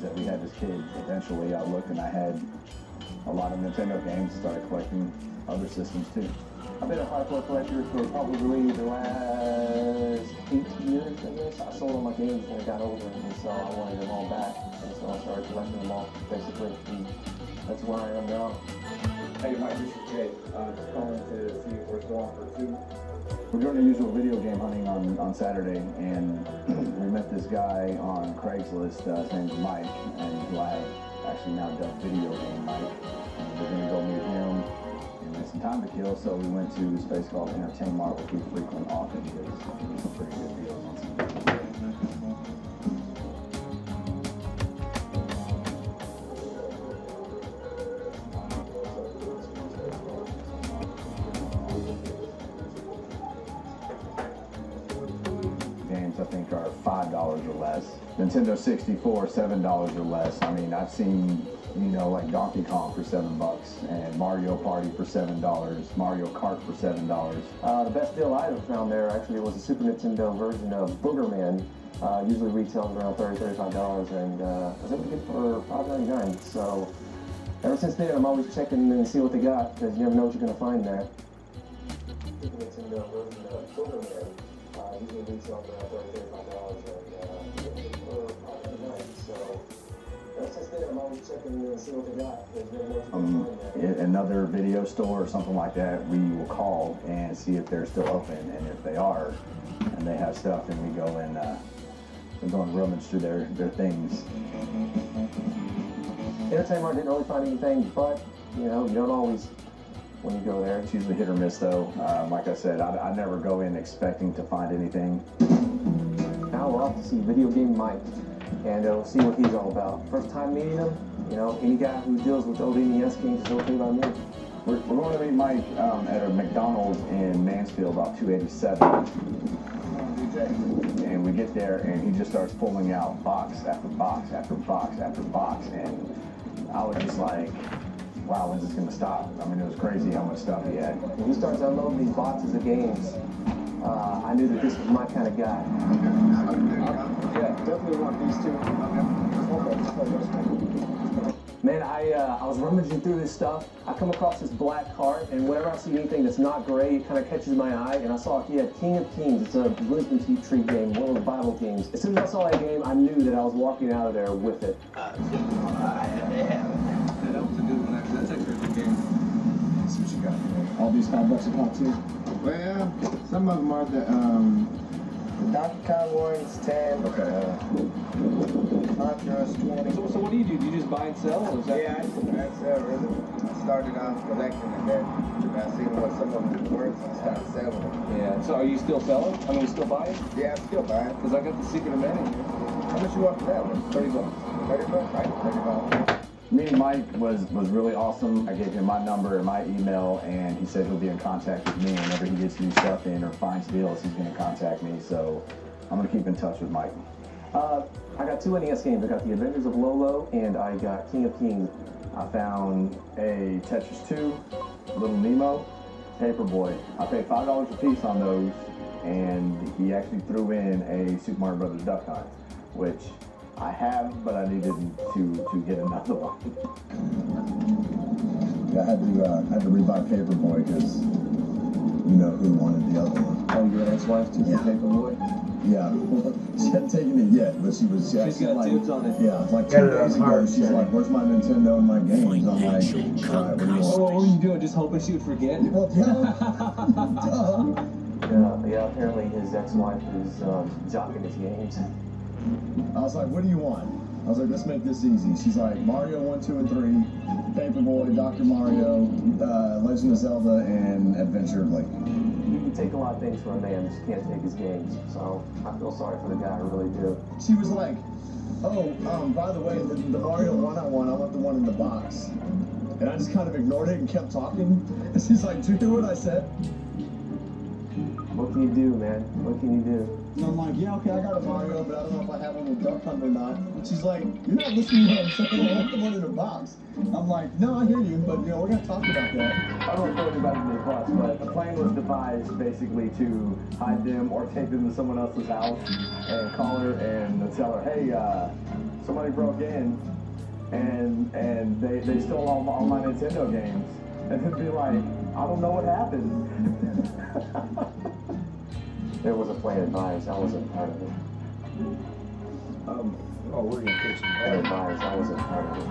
that we had as kids. Eventually I looked and I had a lot of Nintendo games, started collecting other systems too. I've been a hardcore collector for probably the last 8 years, I guess. I sold all my games when I got older, and so I wanted them all back. And so I started collecting them all, basically. And that's where I am now. Hey, Mike, this is Jake. Just calling to see if we're still on pursuit. We're doing the usual video game hunting on Saturday, and we met this guy on Craigslist. His name's Mike, and who I have actually now dubbed Video Game Mike. And we're going to go meet him. And we had some time to kill, so we went to a space called Entertainment, which we frequent often because we get some pretty good deals on some games I think are $5 or less. Nintendo 64, $7 or less. I mean, I've seen, you know, like Donkey Kong for $7 and Mario Party for $7, Mario Kart for $7. The best deal I ever found there actually was a Super Nintendo version of Boogerman. Usually retails around $30, $35, and I was able to get it for $5.99. So ever since then, I'm always checking and see what they got, because you never know what you're going to find there. Super Nintendo version of Boogerman. Usually retails around $30, $35, and get it for $5.99. So ever since then, I'm always checking and see what they got, because you never know what you're going to find there. Another video store or something like that, we will call and see if they're still open, and if they are, and they have stuff, then we go and rummage through their things. Entertainment didn't really find anything, but you know, you don't always when you go there. It's usually hit or miss though. Like I said, I never go in expecting to find anything. Now we're off to see Video Game Mike, and we'll see what he's all about. First time meeting him, you know, any guy who deals with old NES games is okay by me. We're going to meet Mike at a McDonald's in Mansfield, about 287. And we get there, and he just starts pulling out box after box after box after box, and I was just like, wow, when's this gonna stop? I mean, it was crazy how much stuff he had. When he starts unloading these boxes of games, I knew that this was my kind of guy. Yeah, definitely want these two. Man, I was rummaging through this stuff. I come across this black cart, and whenever I see anything that's not gray, it kind of catches my eye. And I saw he had King of Kings. It's a Wisdom Teeth Tree game, one of the Bible games. As soon as I saw that game, I knew that I was walking out of there with it. That was a good one, actually. That's actually a good game. Let's see what you got here. All these $5 a pop too? Well, some of them are the Donkey Kong ones, 10. Okay. Contra's 20. So what do? You just buy and sell? Or is that Yeah, I sell really. I started off collecting, and then I seen what some of them were worth, and I started selling them. Yeah. So are you still selling? I mean, you still buying? Yeah, I'm still buying. Because I got the Secret of Mana here. How much you want for that one? $30. 30 bucks? Right, $30. Me and Mike was really awesome. I gave him my number and my email, and he said he'll be in contact with me whenever he gets new stuff in or finds deals. He's going to contact me, so I'm going to keep in touch with Mike. I got two NES games. I got The Adventures of Lolo, and I got King of Kings. I found a Tetris 2, Little Nemo, Paperboy. I paid $5 a piece on those, and he actually threw in a Super Mario Brothers Duck Hunt, which I have, but I needed to get another one. Yeah, I had to rebuy Paperboy because you know who wanted the other one. Oh, your ex-wife took the Paperboy? Yeah, she hadn't taken it yet, but she's got like, dibs on it. Yeah, like 2 days ago, she's like, "Where's my Nintendo and my games?" I'm like, "All right, what do you want?" What were you doing? Just hoping she would forget? Well, Yeah, apparently his ex-wife is jocking his games. I was like, "What do you want?" I was like, "Let's make this easy." She's like, "Mario 1, 2, and 3, Paperboy, Dr. Mario, Legend of Zelda, and Adventure of Link." You can take a lot of things from a man, just can't take his games. So I feel sorry for the guy, I really do. She was like, "Oh, by the way, the Mario one I want the one in the box." And I just kind of ignored it and kept talking. And she's like, "Did you do what I said?" What can you do, man? What can you do? And I'm like, "Yeah, okay, I got a Mario, but I don't know if I have one with Duck Hunt or not." And she's like, "You're not listening to what I'm saying. I want the one in the box." I'm like, "No, I hear you, but you know, we're gonna talk about that." I don't know if anybody in the bus, but the plan was devised basically to hide them or take them to someone else's house and call her and tell her, "Hey, somebody broke in and they stole all my Nintendo games. And it'd be like, I don't know what happened. There was a play advice. I wasn't part of it. Oh, we're gonna pitch Play advice. I wasn't part of it.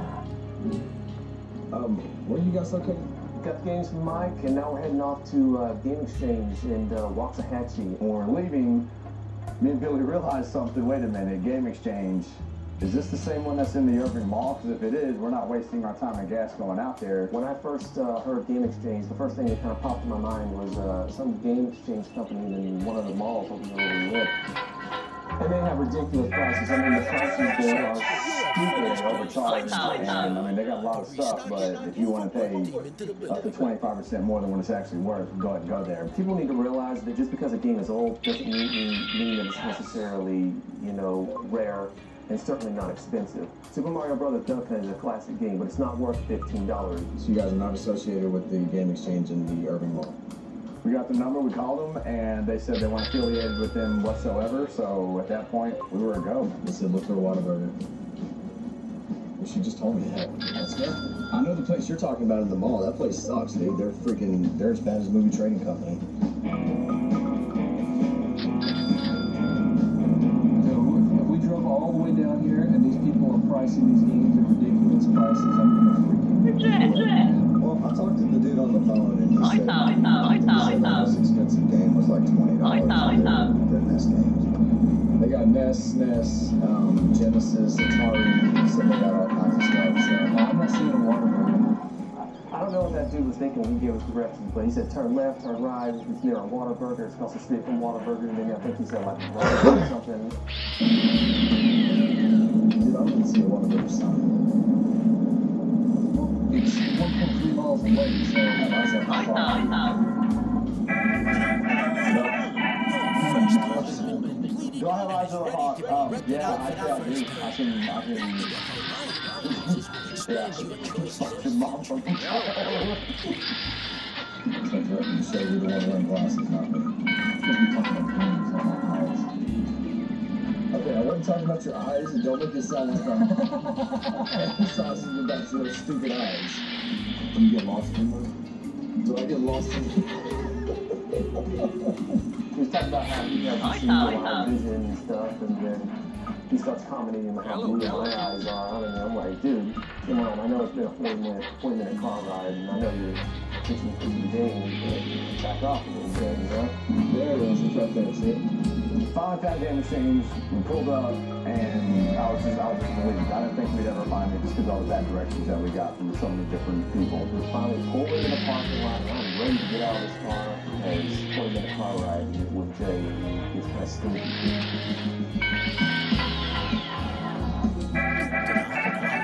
Where you guys located? Got the games from Mike, and now we're heading off to Game Exchange in Waxahachie. When we're leaving, me and Billy realized something. Wait a minute, Game Exchange. Is this the same one that's in the Irving Mall? Because if it is, we're not wasting our time and gas going out there. When I first heard Game Exchange, the first thing that kind of popped in my mind was some Game Exchange company in one of the malls over where we live. And they have ridiculous prices. I mean, the prices there are stupid overcharged. And I mean, they got a lot of stuff, but if you want to pay up to 25% more than what it's actually worth, go ahead and go there. People need to realize that just because a game is old doesn't mean that it's necessarily, you know, rare. And certainly not expensive. Super Mario Bros. Duck Hunt is a classic game, but it's not worth $15. So you guys are not associated with the Game Exchange in the Irving Mall? We got the number, we called them, and they said they weren't affiliated with them whatsoever. So at that point, we were a go. They said look for Whataburger. Well, she just told me that. Let's go. I know the place you're talking about in the mall. That place sucks, dude. They're as bad as a movie trading company. All the way down here, and these people are pricing these games at ridiculous prices. I'm gonna freaking. Well, I talked to the dude on the phone, and he said the most expensive game was like $20. They're NES games. They got NES, SNES, Genesis, Atari. So they got all kinds of stuff. So I'm not seeing a Whataburger. I don't know what that dude was thinking when he gave us directions, but he said turn left, turn right. It's near a Whataburger. It's across the street from Whataburger, and then I think he said like or something. Dude, I didn't see a Whataburger sign. It's 1.3 miles away, so why is that far? Do I have eyes of the hawk? Yeah, I do. I can. Yeah. Fucking mom from You say you're the one wearing glasses, not me. Because we talking about games, not eyes. Okay, I wasn't talking about your eyes, and don't make this sound like I'm emphasizing about your stupid eyes. Do you get lost in them? Do I get lost in them? He was talking about how he has CCD vision and stuff, and then he starts commenting on how blue my eyes are. And I'm like, dude, come on, I know it's been a 40-minute car ride, and I know you're itching for some games, but back off a little bit, you know? There it is, it's right there, see it? Finally found Game Exchange, we pulled up, and I was just relieved. I didn't think we'd ever find it just because all the bad directions that we got from so many different people. We finally pulled into the parking lot, and I'm ready to get out of this car, because 40-minute car ride with Jay is kind of stupid.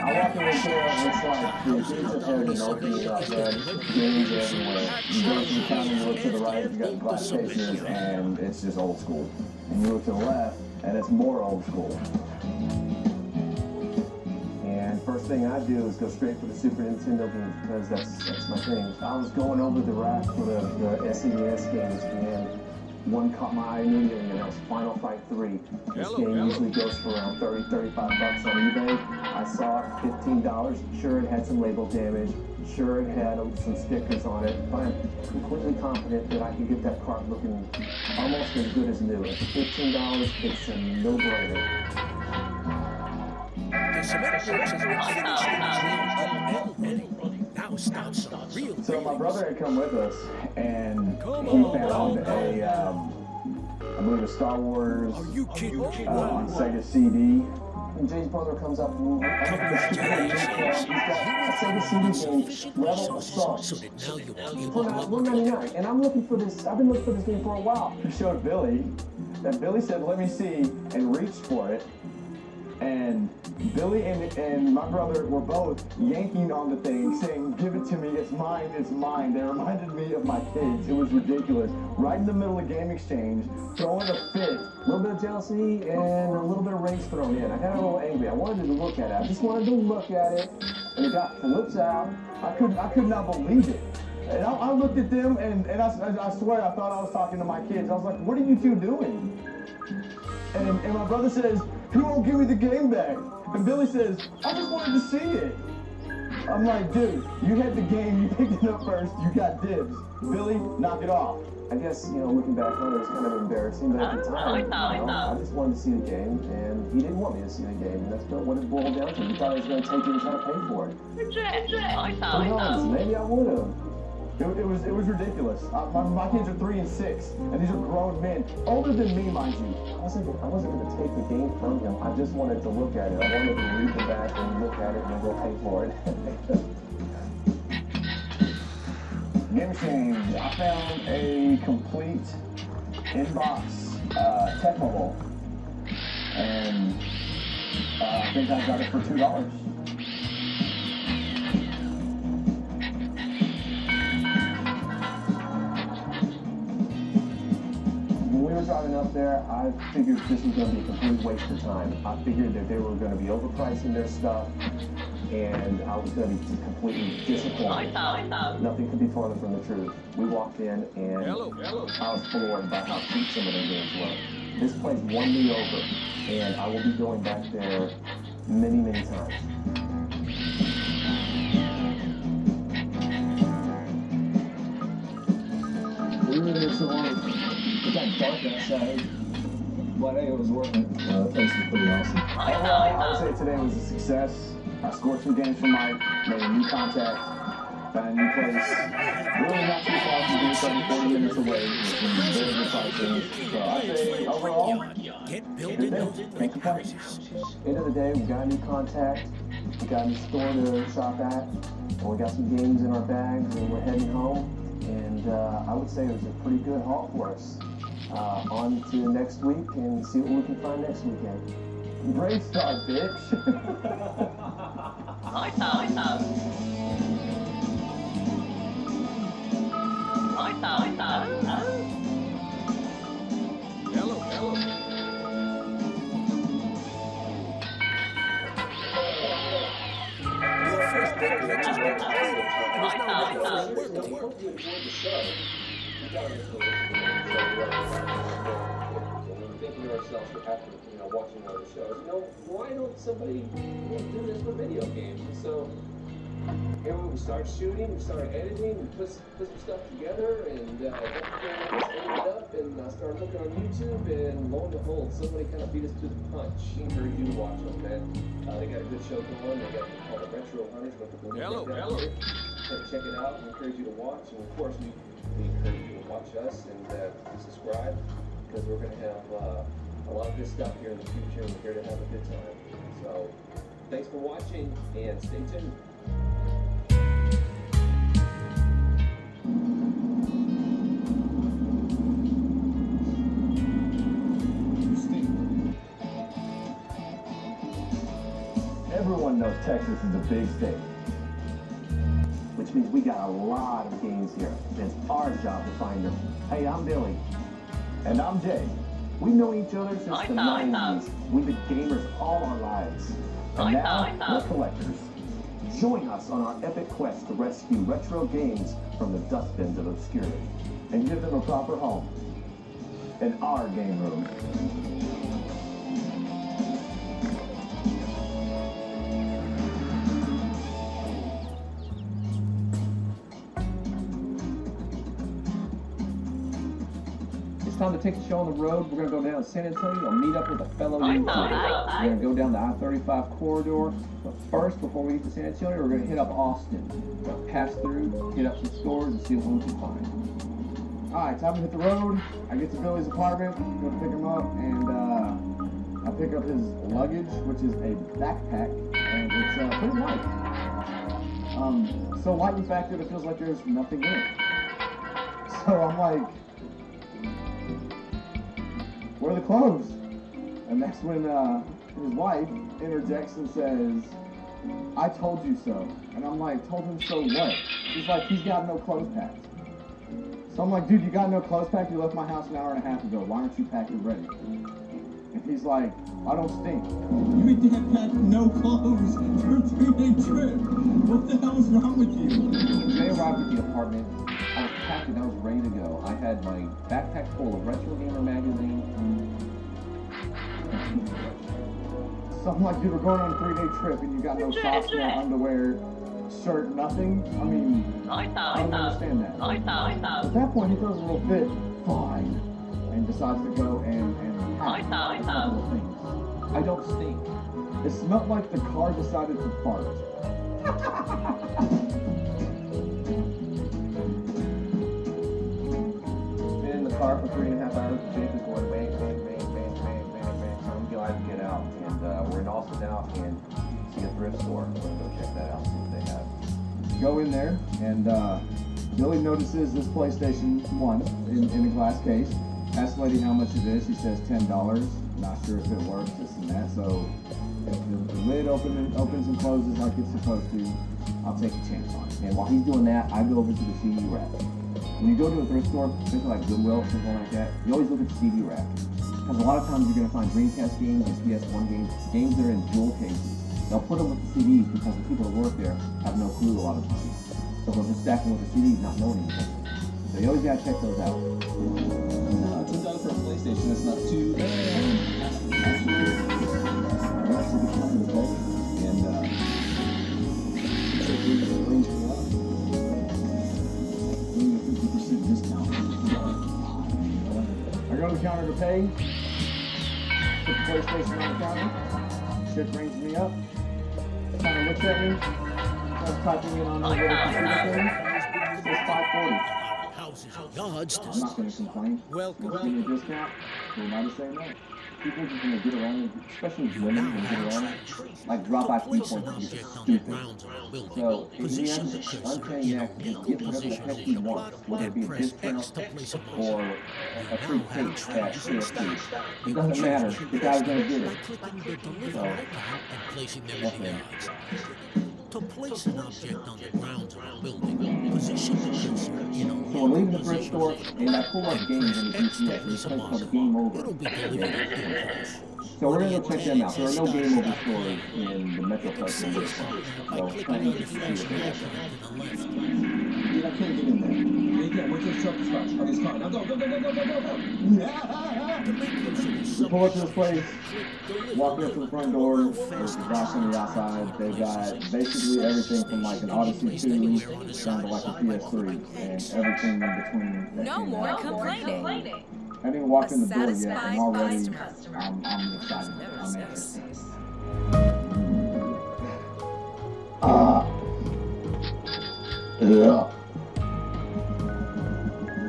I walk in there, and it's like, dude, kids have heard an opening up there, games everywhere. You go to the counter, you look to the right, you got the glass cases, and it's just old school. And you look to the left, and it's more old school. And first thing I do is go straight for the Super Nintendo games, because that's my thing. I was going over the rack for the SNES games, and one caught my eye immediately, and that was Final Fight 3. This game usually goes for around $30-35 on eBay. I saw it, $15. Sure, it had some label damage. Sure, it had some stickers on it. But I'm completely confident that I can get that cart looking almost as good as new. And for $15, it's a no-brainer. So my brother had come with us, and he found I believe a Star Wars on Sega CD. And Jay's brother comes up and I look at the he's got a Sega CD game, Rebel Assault, for $199. And I'm looking for this, I've been looking for this game for a while. He showed Billy, and Billy said, let me see, and reached for it. And Billy and my brother were both yanking on the thing, saying, give it to me, it's mine, it's mine. They reminded me of my kids. It was ridiculous. Right in the middle of Game Exchange, throwing a fit. A little bit of jealousy and a little bit of rage thrown in. I got a little angry. I wanted to look at it. I just wanted to look at it, and it got flips out. I could not believe it. And I looked at them, and I swear I thought I was talking to my kids. I was like, what are you two doing? And my brother says, he won't give me the game back. And Billy says, I just wanted to see it. I'm like, dude, you had the game, you picked it up first, you got dibs. Billy, knock it off. I guess, looking back on it, it was kind of embarrassing, but at the time, I just wanted to see the game, and he didn't want me to see the game, and that's what it boiled down to. He thought I was going to take it and try to pay for it. Who knows? Maybe I would have. It was ridiculous. My kids are 3 and 6, and these are grown men, older than me, mind you. I wasn't going to take the game from him. I just wanted to look at it. I wanted to read the back and look at it and then go pay for it. Game Machine, I found a complete inbox Tecmo Bowl, and I think I got it for $2. When we were driving up there, I figured this was going to be a complete waste of time. I figured that they were going to be overpricing their stuff, and I was going to be completely disappointed. Nothing could be farther from the truth. We walked in, and I was floored by how cheap some of their games were. This place won me over, and I will be going back there many, many times. We were there so long, it got dark outside. But hey, it was worth it. The place was pretty awesome. I would say today was a success. I scored some games for Mike, made a new contact, found a new place. Really not too far from being 30-40 minutes away with some very good pricing. So I say overall, good day. Can't complain. End of the day, we got a new contact, we got a new store to shop at, and we got some games in our bags, and we're heading home. And I would say it was a pretty good haul for us. On to next week and see what we can find next weekend. Great start, bitch. Thinking to ourselves after watching all the shows, why don't somebody do this with video games? And so here we started shooting, we started editing, we put some stuff together, and everything was ended up, and I started looking on YouTube, and lo and behold, somebody kind of beat us to the punch. I encourage you to watch them, man. They got a good show going. They got it called the Retro Hunters. Hello. Check it out. We encourage you to watch, and of course we encourage you to watch us and subscribe, because we're going to have a lot of good stuff here in the future, and we're here to have a good time. So thanks for watching, and stay tuned. Everyone knows Texas is a big state. Which means we got a lot of games here. It's our job to find them. Hey, I'm Billy. And I'm Jay. We've known each other since the 90s. We've been gamers all our lives. And now, we're collectors. Join us on our epic quest to rescue retro games from the dustbins of obscurity. And give them a proper home. In our game room. Time to take the show on the road. We're going to go down to San Antonio and meet up with a fellow YouTuber. We're going to go down the I-35 corridor. But first, before we get to San Antonio, we're going to hit up Austin. We're going to pass through, hit up some stores, and see what we can find. Alright, time to hit the road. I get to Billy's apartment, go to pick him up, and I pick up his luggage, which is a backpack, and it's pretty light. So light in fact that it feels like there's nothing in it. So I'm like, where are the clothes? And that's when his wife interjects and says, I told you so. And I'm like, told him so what? She's like, he's got no clothes packed. So I'm like, dude, you got no clothes packed? You left my house an hour and a half ago. Why aren't you packed and ready? And he's like, I don't stink. You didn't pack no clothes for a 3-day trip. What the hell is wrong with you? When they arrived at the apartment, I was packed and I was ready to go. I had my backpack full of Retro Gamer magazine. So I'm like, dude, we're going on a 3-day trip and you got no socks, no underwear, shirt, nothing? I mean, I don't understand that. At that point, he throws a little fit, fine, and decides to go and hack a couple of things. I don't stink. It smelled like the car decided to fart. Been in the car for 3.5 hours. Jake is going bang, bang, bang, bang, bang, bang, bang. So I'm glad to get out. And we're in Austin now and see a thrift store. We're going to go check that out, see what they have. Go in there, and Billy notices this PlayStation 1 in a glass case. Asks the lady how much it is. She says $10. Not sure if it works, this and that. So if the lid opens and closes like it's supposed to, I'll take a chance on it. And while he's doing that, I go over to the CD rack. When you go to a thrift store, especially like Goodwill or something like that, you always look at the CD rack. Because a lot of times you're going to find Dreamcast games and PS1 games that are in jewel cases. They'll put them with the CDs because the people that work there have no clue a lot of times. So they'll just stack them with the CDs, not knowing anything. So you always got to check those out. $10 for a PlayStation, that's not too bad. I go to the counter to pay, put the PlayStation on the counter, chick rings me up, kind of looks at me, starts typing in on the little computer thing, says $5.40. I'm not going to complain. Welcome. Give me a discount. Who am I to say no? People just going to get around it, especially women when get around it, like drop out 3 points is stupid. So in the end, Uncanny Act can get whatever the heck he wants, whether it be a discount or a free case at CST. It doesn't matter. The guy's going to get it. So, that's it. To place an object on the ground of a building, position the cursor in a So we're leaving the thrift store, and I pull up games in the DCS. There's a place called Game Over. it'll be delivered in So we're going to go check them out. There are no Game Over stores in the Metroplex in this one. So trying to see what they have. Dude, I can't get in there. Yeah, where's your truck spots? Are these cars? Now go, go, go, go, go, go, go, go! We pull up to this place, walk up to the front door, there's the box on the outside. They've got basically everything from like an Odyssey 2 down to like a PS3 and everything in between. No more complaining. I haven't even walked A in the door yet. satisfied I'm already, customer. I'm excited. I'm anxious.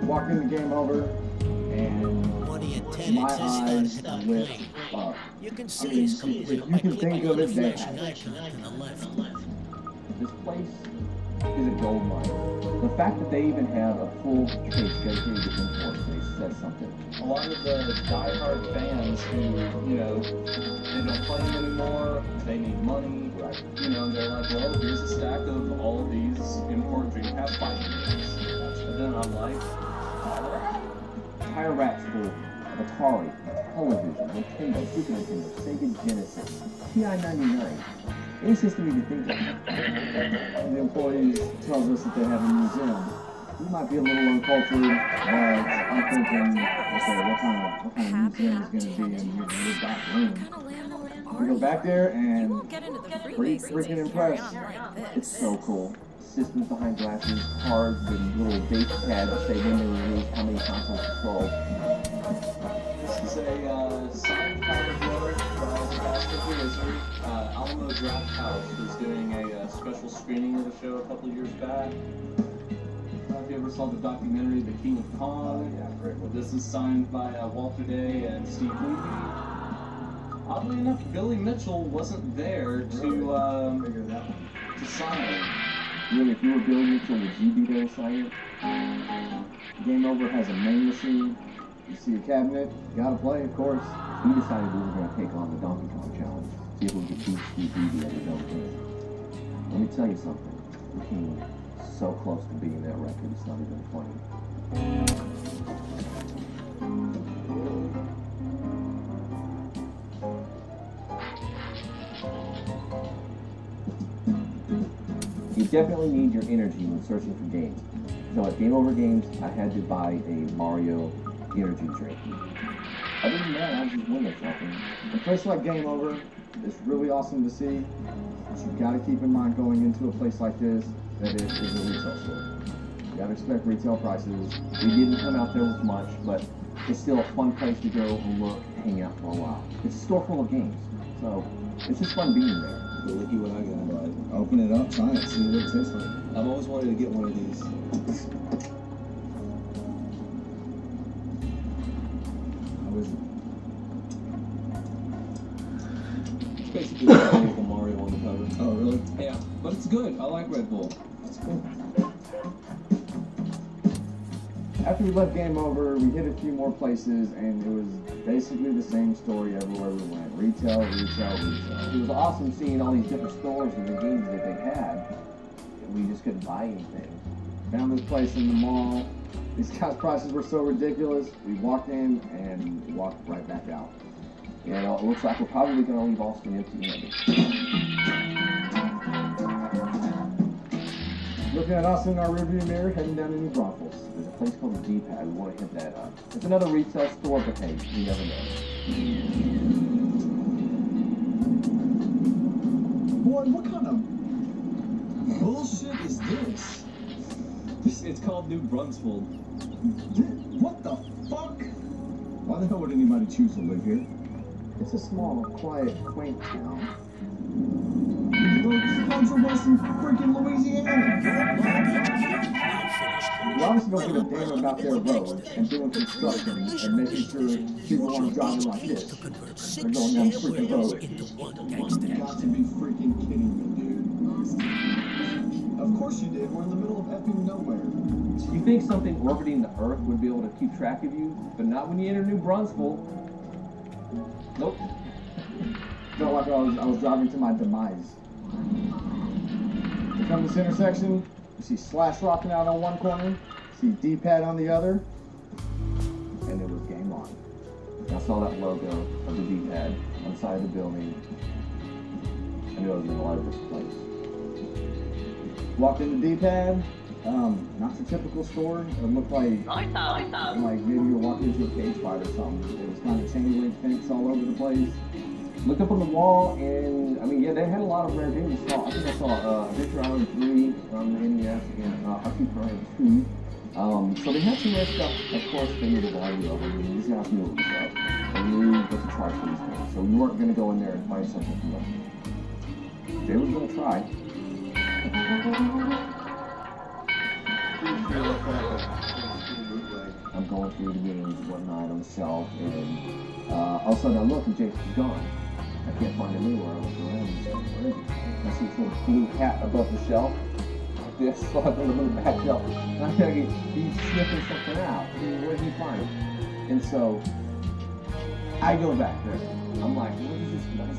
Walked in the Game Over, and What do you my eyes lit up. You can I see mean, it's if complete you by can think of it, they flashing have it. icon to the left. This place is a gold mine. The fact that they even have a full case dedicated to import space says something. A lot of the diehard fans who, you know, they don't play them anymore, they need money, you know, they're like, well, here's a stack of all of these import Dreamcast fighting games. And then I'm like, Entire racks full of Atari, television, Nintendo, Super Nintendo, Sega Genesis, TI-99. Any system you can think of. The employees tells us that they have a museum. We might be a little uncultured, but I'm thinking, okay, what kind of museum is going to be in your back room? We go back there and pretty freaking impressed. It's so cool. Systems behind glasses, cards, and little date pads that say when they were released, how many consoles were sold. this is a signed comic book by Fast Wizard. Alamo Draft House was doing a special screening of the show a couple of years back. If you ever saw the documentary The King of Kong, this is signed by Walter Day and Steve Levy. Oddly enough, Billy Mitchell wasn't there to sign. Really, if you were Billy Mitchell, would you be there to sign it? Game Over has a main machine. You see a cabinet, you gotta play, of course. We decided we were going to take on the Donkey Kong challenge. See if we could beat Steve Levy at the Donkey. Let me tell you something. We came so close to beating that record, it's not even funny. You definitely need your energy when searching for games. So at Game Over Games, I had to buy a Mario energy drink. Other than that, I was just window shopping. A place like Game Over, it's really awesome to see. But you've got to keep in mind going into a place like this that it is a retail store. You got to expect retail prices. We didn't come out there with much, but it's still a fun place to go and look, hang out for a while. It's a store full of games, so it's just fun being there. But look at what I got. Open it up, try it, see what it tastes like. I've always wanted to get one of these. How is it? It's basically like Uncle Mario on the cover. Oh, really? Yeah, but it's good. I like Red Bull. It's good. After we left Game Over, we hit a few more places, and it was basically the same story everywhere we went. Retail, retail, retail. It was awesome seeing all these different stores and the games that they had. We just couldn't buy anything. Found this place in the mall. These guys' prices were so ridiculous. We walked in and walked right back out. Yeah, it looks like we're probably going to leave Austin empty-handed. Looking at us in our rearview mirror, heading down to New Braunfels. There's a place called the D-Pad. We want to hit that up. It's another retail store, but hey, you never know. Boy, what kind of bullshit is this? It's called New Brunswick. What the fuck? Why the hell would anybody choose to live here? It's a small, quiet, quaint town. Look, from Western freaking Louisiana. We obviously don't give a damn about their roads and doing construction and making sure people aren't driving like this. They're going down the freaking road. You got to be freaking kidding me, dude. Of course you did. We're in the middle of effing nowhere. You think something orbiting the Earth would be able to keep track of you, but not when you enter New Brunswick. Nope. Felt like I was driving to my demise. We come to this intersection, you see Slash rocking out on one corner, see D-Pad on the other, and it was game on. I saw that logo of the D-Pad on the side of the building. I knew I was in a lot of this place. Walked into D-Pad, not your typical store. It looked like maybe you were walking into a cage fight or something. It was kind of chain link fence all over the place. Looked up on the wall, and I mean, yeah, they had a lot of rare games. I think I saw Adventure Island 3 on the NES and Hockey Prime 2. So they had some rare stuff. Of course, they knew the value of them. I mean, these guys knew what was up. They knew what to charge for these things. So we weren't going to go in there and find something from them. They were going to try. I'm going through the games and whatnot on the shelf, and all of a sudden I look and Jason's gone. I can't find him anywhere. I look around and say, where is he? I see this little blue hat above the shelf. This so I go to the back shelf. And I think he's sniffing something out. Where did he find it? And so I go back there. I'm like, what is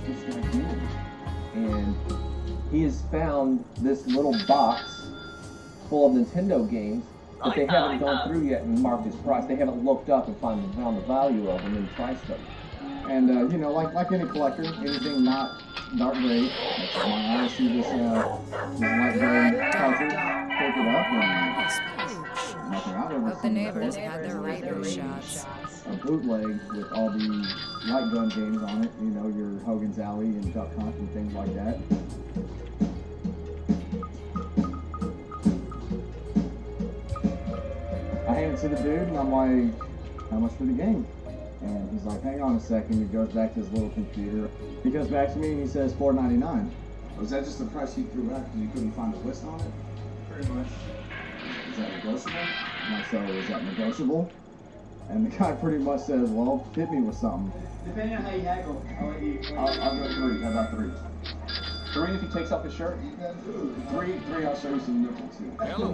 this guy doing? And he has found this little box full of Nintendo games that they haven't gone through yet and marked his price. They haven't looked up and found the value of them and priced them. And you know, like any collector, anything not dark gray, that's why I see this light gray cartridge, pick it up, and nothing I've ever But the neighbors had their radio shots. A bootleg with all the light gun games on it, you know, your Hogan's Alley and Duck Hunt and things like that. I hand it to the dude and I'm like, how much for the game? And he's like, hang on a second. He goes back to his little computer. He goes back to me and he says $4.99. Was that just the price you threw out because you couldn't find a list on it? Pretty much. Is that negotiable? I'm like, so is that negotiable? And the guy pretty much says, well, hit me with something. Depending on how you haggle, I'll let you. I'll go 3. How about 3? 3 if he takes off his shirt? 3, I'll show you some nipples too. Hello.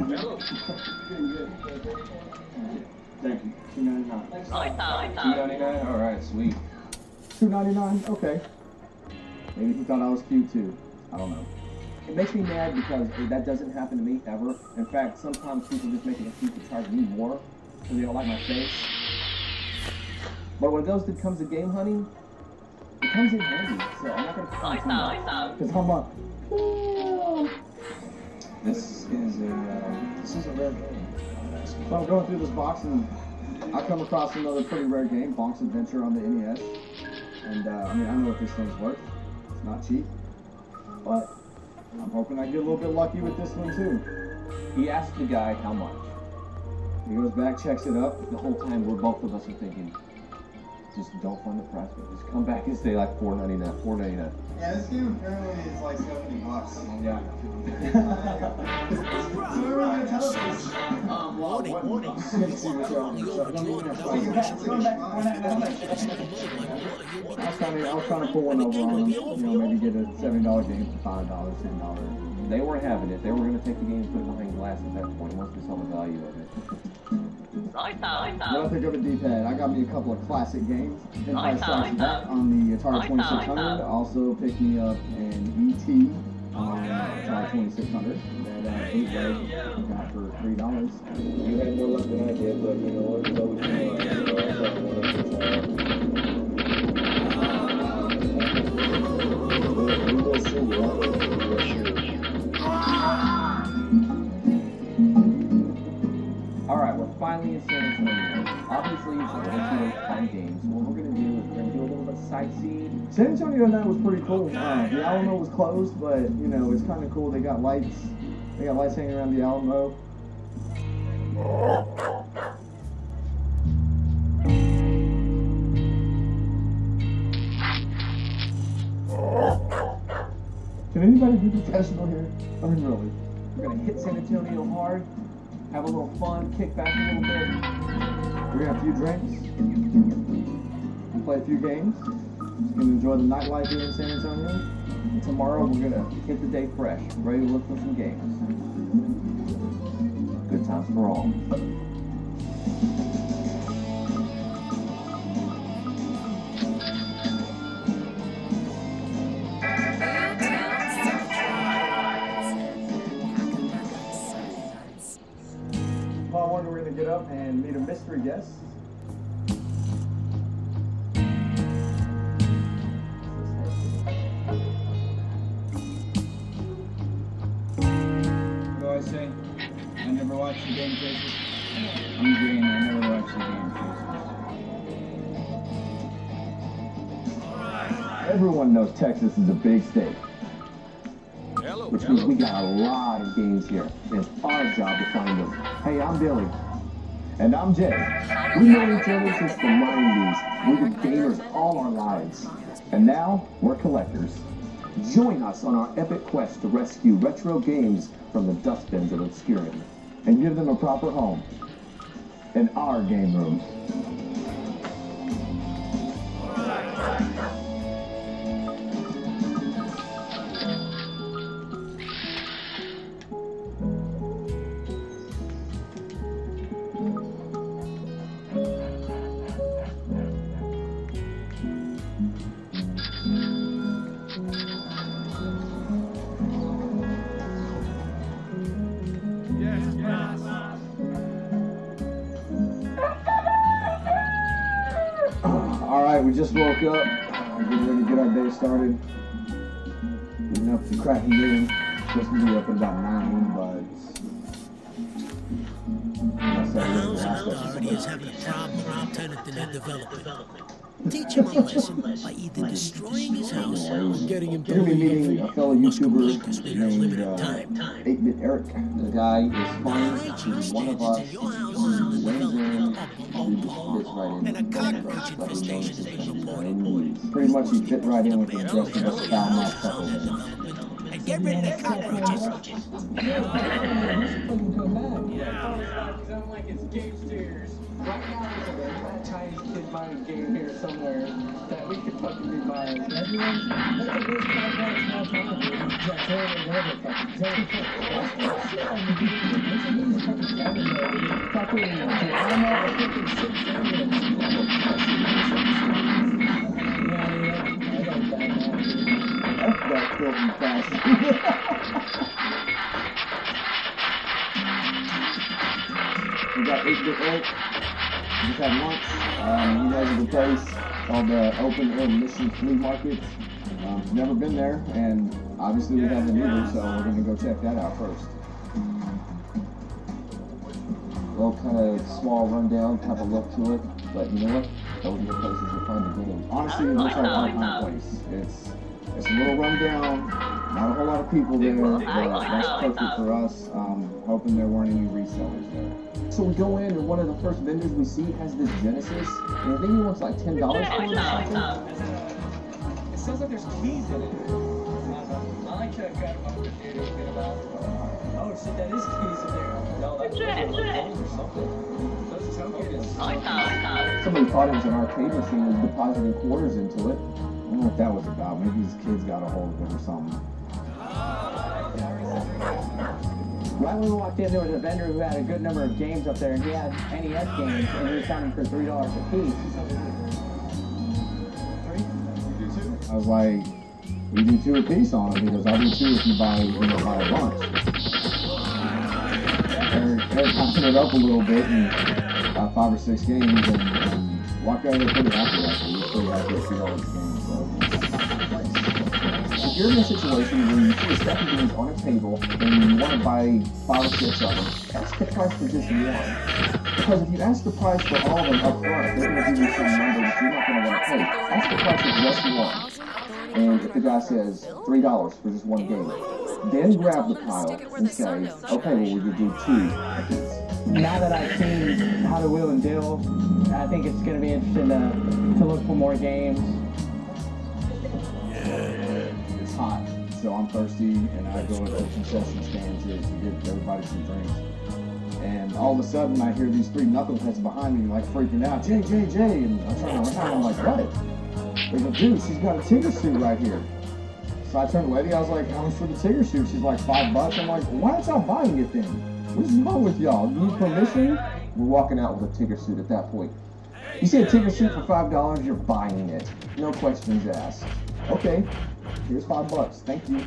Thank you. $2.99. $2.99? Alright, sweet. $2.99? Okay. Maybe he thought I was cute too. I don't know. It makes me mad because that doesn't happen to me ever. In fact, sometimes people just make it a excuse to charge me more because they don't like my face. But when it goes to comes to game hunting, it comes in handy. So I'm not going to complain too much. Because I'm like, This is a rare game. so I'm going through this box and I come across another pretty rare game, Bonk's Adventure on the NES. And I mean, I know what this thing's worth. not cheap. But I'm hoping I get a little bit lucky with this one too. He asked the guy how much. He goes back, checks it up. The whole time, both of us are thinking, just don't fund the price, but just come back and say like $4.99, $4.99. Yeah, this game apparently is like $70. Yeah. Warning. I was trying to pull one over on them. You know, maybe get a $7 game for $5, $10. They weren't having it. They were going to take the game and put it behind glass at that point once they saw the value of it. When I pick up a D-pad, I got me a couple of classic games. Empire Strikes Back on the Atari 2600. Also picked me up an E.T. on Atari 2600. That bootleg got for $3. You had more luck than I did, but you know what? So we will see. Alright, we're finally in San Antonio. Obviously, it's one of those fun games. What we're going to do is we're going to do a little bit of sightseeing. San Antonio night was pretty cool. The Alamo was closed, but you know it's kind of cool. They got lights. They got lights hanging around the Alamo. Can anybody be professional here? I mean, really. We're going to hit San Antonio hard, have a little fun, kick back a little bit. We're gonna have a few drinks, play a few games, just gonna enjoy the nightlife here in San Antonio. And tomorrow we're going to hit the day fresh, ready to look for some games. Good times for all. Paul Wonder, we're gonna get up and meet a mystery guest. What do I say? I never watched the Game Chasers. I'm green, I never watched the Game Chasers. Everyone knows Texas is a big state, Which means we got a lot of games here. It's our job to find them. Hey, I'm Billy. and I'm Jay. We've known each other since the 90s. We've been gamers all our lives. And now, we're collectors. Join us on our epic quest to rescue retro games from the dustbins of obscurity. And give them a proper home. In our game room. Alright, we just woke up. Getting ready to get our day started. Getting up to crack and noon. Supposed to be up at about 9, but House already is having a problem with the tenant in their development. Teach him a lesson by either destroying his house or getting him we're going to be meeting a fellow YouTuber named 8-Bit Eric. The guy is fine. He's one of us. He's and a cockroach infestation has been reported. Pretty much he fit right in with the rest of us foul mouth couple. And get rid of the cockroaches. Sound like it's game stairs. Right now, there's a Chinese kid buying game here somewhere that we could fucking be buying. Everyone's that's a big contract small town. That killed me fast. We got 8-Bit Eric. Just had lunch. He has a place called the Open Air Mission Flea Market. Never been there, and obviously we haven't either, so we're going to go check that out first. Well, kind of small rundown, type of look to it, but you know what? Those are the places you find the games. Honestly, it looks like our place. It's a little rundown. Not a whole lot of people there, but that's perfect for us. Hoping there weren't any resellers there. So we go in, and one of the first vendors we see has this Genesis, and I think he wants like $10 for it or something. It sounds like there's keys in it. I like that guy about the dude thinking about. Oh shit, that is keys in there. No, that's or something. Those tokens. Somebody thought it was an arcade machine and was depositing quarters into it. I don't know what that was about. Maybe his kids got a hold of it or something. Right when we walked in, there was a vendor who had a good number of games up there, and he had NES games, and he was selling for $3 a piece. I was like, we do 2 a piece on them because I'll do 2 if you buy a bunch. Eric popping it up a little bit and 5 or 6 games and walked out of there pretty happy actually. He was pretty happy at $3 a game. So. If you're in a situation where you see a stack of games on a table and you want to buy 5 or 6 of them, ask the price for just one. Because if you ask the price for all of them up front, they're going to give you some number that you're not going to want to pay. Ask the price for just one. And if the guy says $3 for just one game, then grab the pile and say, okay, well, we could do 2 a piece. Now that I've seen how to wheel and deal, I think it's going to be interesting to look for more games. It's hot, so I'm thirsty, and I go to the concession stand to give everybody some drinks. And all of a sudden, I hear these 3 knuckleheads behind me, like freaking out, Jay, and I'm trying to run, I'm like, what? They go, dude, she's got a Tigger suit right here. So I turned to the lady, I was like, how much for the Tigger suit? She's like, $5. I'm like, why aren't y'all buying it then? What's wrong with y'all? You need permission? We're walking out with a Tigger suit at that point. You see a Tigger suit for $5, you're buying it. No questions asked. Okay, here's $5. Thank you.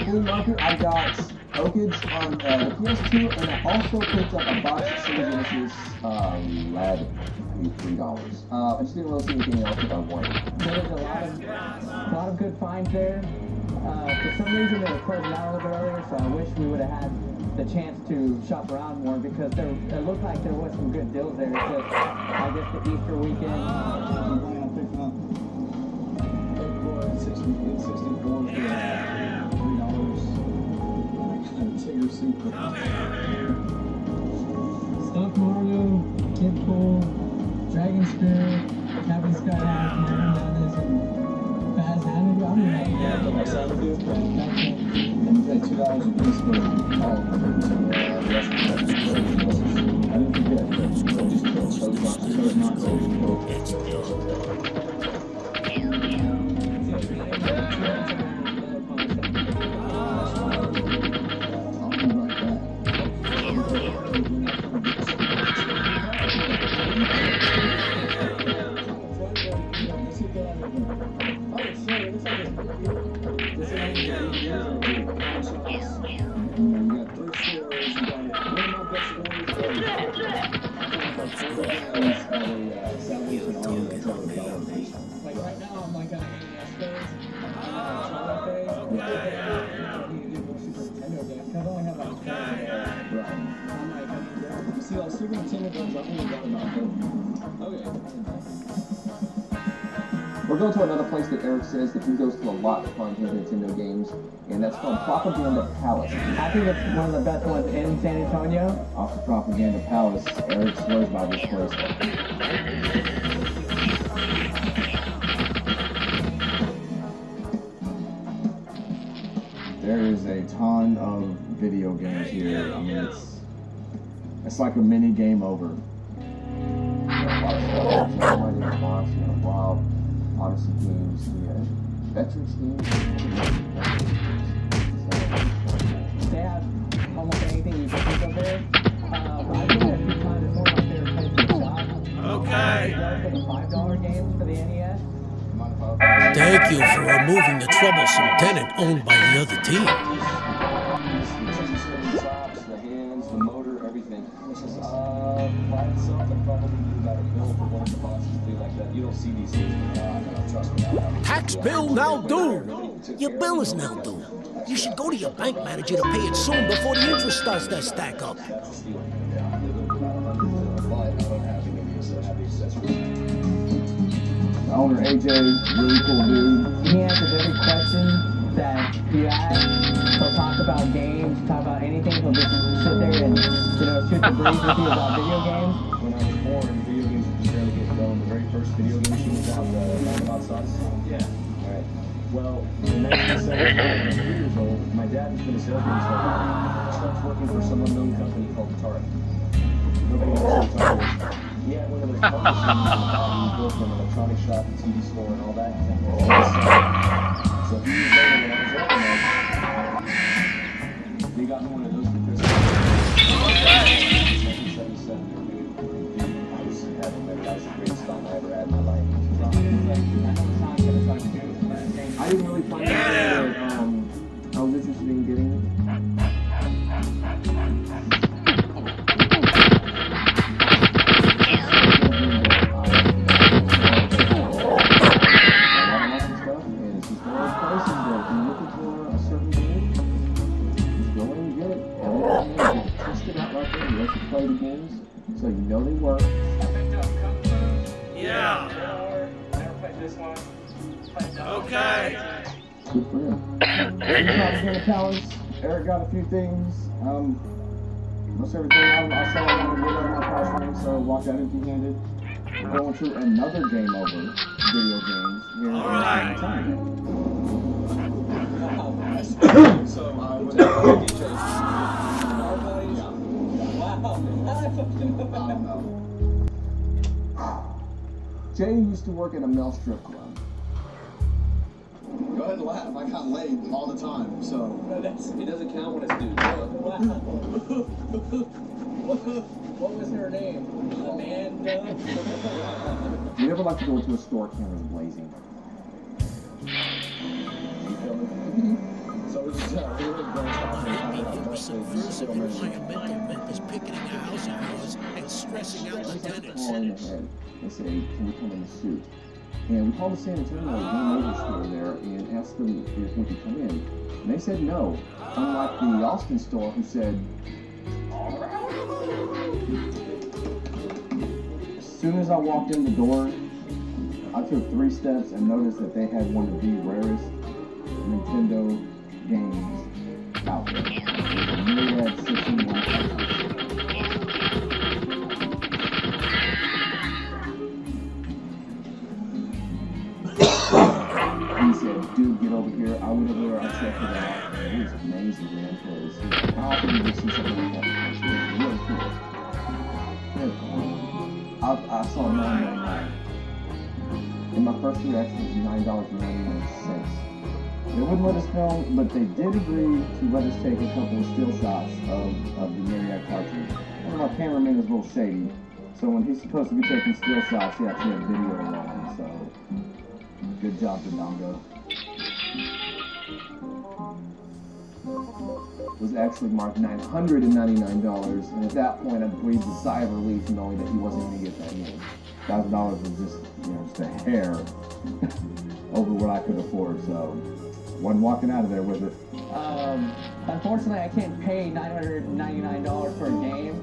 Blue Market, I got Oakage on the PS2, and I also picked up a box of Sega Genesis Lad. $3. I just didn't really see anything else that I wanted. There's a lot of good finds there. For some reason, they were closing out a little bit earlier, so I wish we would have had the chance to shop around more because it looked like there was some good deals there. It's just, I guess, the Easter weekend. I'm planning on picking up Pokemon 64 for $3. And a Tigger suit. Stuffed Mario, Kid Bull, Dragon Spirit, Captain Sky High, Marvin Madness, and Baz Hannigan. I don't know. Yeah, the next time we do. And you pay $2 a piece for all of them. So the rest of the stuff. I didn't forget. Just those boxes. So it's not so Like right now, I'm like on an NES phase, Charlotte phase, I need to do more Super Nintendo games, because I only have like 20 there. Right. I'm like, I need to See, like Super Nintendo games, I've only got about 30. Okay. We're going to another place that Eric says that he goes to a lot to find his Nintendo games, and that's called Propaganda Palace. I think it's one of the best ones in San Antonio. Off the Propaganda Palace, Eric swears by this place. There is a ton of video games here. I mean, it's like a mini game over. Wild Odyssey games, we had Veterans games. They have almost anything you can think of there. I've been there a few times. It's one of my favorite places to shop. Okay. For the $5 games for the NES. Thank you for removing the troublesome tenant owned by the other team. The hands, the motor, everything. By itself, I'd probably do about $1 bill for one of the boxes to do like that. You don't see these things. Trust me. Tax bill now due. Your bill is now due. You should go to your bank manager to pay it soon before the interest starts to stack up. That's a steal. Yeah, I don't have any of the accessories. owner AJ, really cool dude. He answers every question that you ask. He'll talk about games, talk about anything. He'll just sit there and, shoot the breeze with you about video games. When I was born, video games were barely getting going. The very first video game she was out, the Roundabout Sauce. Yeah. Alright. Well, in 1975, when I was 3 years old, my dad was been a salesman so long. He starts working for some unknown company called Atari. Nobody knows what Atari is. He had one of those car machines in the back. He built an electronic shop, a TV store, and all that. So a few years later, when I was old enough, they got me one of those for Christmas. 1977, I was in heaven, man. That was the greatest time I ever had in my life. I didn't really find out that I was interested in getting it. Play the games so you know they work. Yeah. Never played this one. Okay. Good for him. Eric got a few things. Most everything I saw I wanted to get out of my price range, so I walked out empty-handed. We're going to another game over video games here in time. So I was at DJ. Jay used to work at a male strip club. Go ahead and laugh. I got laid all the time, so. It doesn't count when it's due. What was her name? Amanda? You never like to go into a store cameras blazing. So it's we were going Your subversive environmental members picketing a house of yours and stressing out the tenants. They say, can we come in the suit? And we called the San Antonio Game store there and asked them if we could come in. And they said no, unlike the Austin store who said, all right. As soon as I walked in the door, I took 3 steps and noticed that they had one of the rarest Nintendo games out there. The Myriad 16 He said, dude, get over here. I went over there, I checked it out. It was amazing, man, because how often do you see something like that? It's really cool. Very cool. I saw $9.99. And my first reaction was $9.99. They wouldn't let us film, but they did agree to let us take a couple of still shots of the Myriad cartridge. One of our cameramen is a little shady, so when he's supposed to be taking still shots, he actually had video rolling, so good job, Dodongo. It was actually marked $999, and at that point I breathed a sigh of relief knowing that he wasn't going to get that game. $1,000 was just a hair over what I could afford, so wasn't walking out of there with it. Unfortunately, I can't pay $999 for a game.